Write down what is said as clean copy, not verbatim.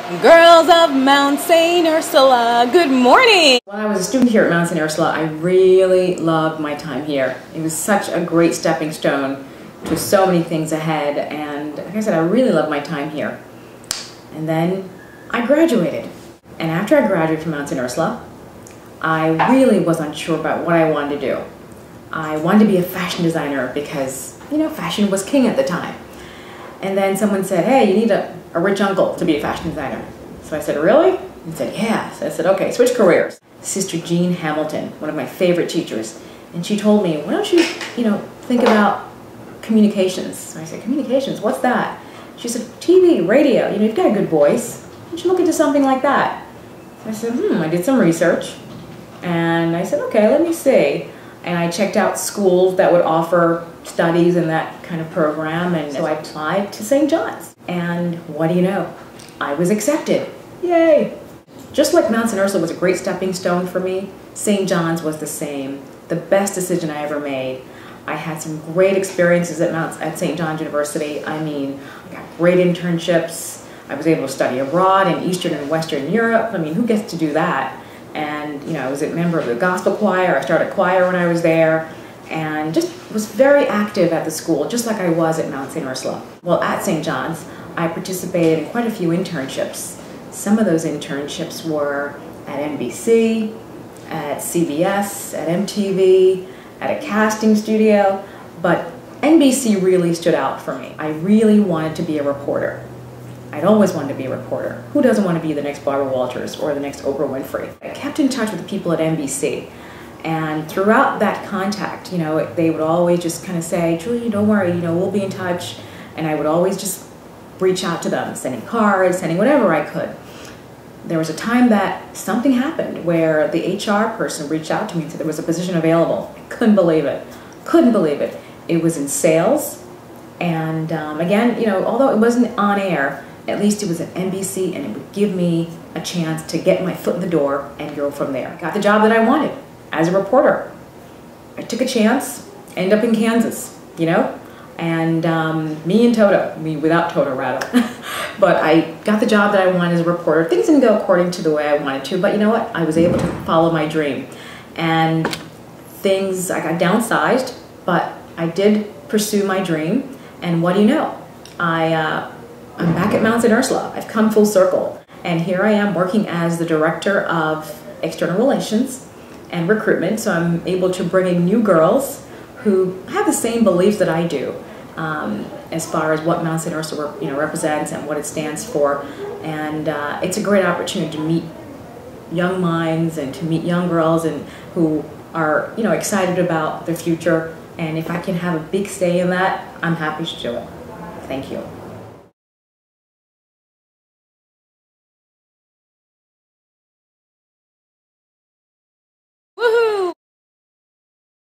Girls of Mount St. Ursula, good morning! When I was a student here at Mount St. Ursula, I really loved my time here. It was such a great stepping stone to so many things ahead, and like I said, I really loved my time here. And then I graduated. And after I graduated from Mount St. Ursula, I really was unsure about what I wanted to do. I wanted to be a fashion designer because, you know, fashion was king at the time. And then someone said, hey, you need a rich uncle to be a fashion designer. So I said, really? He said, yeah. So I said, okay, switch careers. Sister Jean Hamilton, one of my favorite teachers, and she told me, why don't you, think about communications? So I said, communications, what's that? She said, TV, radio, you've got a good voice. You should look into something like that. So I said, I did some research. And I said, okay, let me see. And I checked out schools that would offer studies in that kind of program, and so I applied to St. John's. And what do you know? I was accepted. Yay! Just like Mount St. Ursula was a great stepping stone for me, St. John's was the same. The best decision I ever made. I had some great experiences at St. John's University. I mean, I got great internships. I was able to study abroad in Eastern and Western Europe. I mean, who gets to do that? And, I was a member of the gospel choir. I started choir when I was there, and just was very active at the school, just like I was at Mount St. Ursula. Well, at St. John's, I participated in quite a few internships. Some of those internships were at NBC, at CBS, at MTV, at a casting studio, but NBC really stood out for me. I really wanted to be a reporter. I'd always wanted to be a reporter. Who doesn't want to be the next Barbara Walters or the next Oprah Winfrey? I kept in touch with the people at NBC, and throughout that contact, they would always just kind of say, Julie, don't worry, we'll be in touch, and I would always just reach out to them, sending cards, sending whatever I could. There was a time that something happened where the HR person reached out to me and said there was a position available. I couldn't believe it. Couldn't believe it. It was in sales, and again, although it wasn't on air, at least it was at NBC, and it would give me a chance to get my foot in the door and go from there. Got the job that I wanted as a reporter. I took a chance, ended up in Kansas, and me and Toto, without Toto rather. But I got the job that I wanted as a reporter. Things didn't go according to the way I wanted to, but you know what? I was able to follow my dream. And I got downsized, but I did pursue my dream, and what do you know? I'm back at Mount St. Ursula. I've come full circle. And here I am working as the Director of External Relations and Recruitment. So I'm able to bring in new girls who have the same beliefs that I do as far as what Mount St. Ursula represents and what it stands for. And it's a great opportunity to meet young minds and to meet young girls and who are excited about their future. And if I can have a big say in that, I'm happy to do it. Thank you.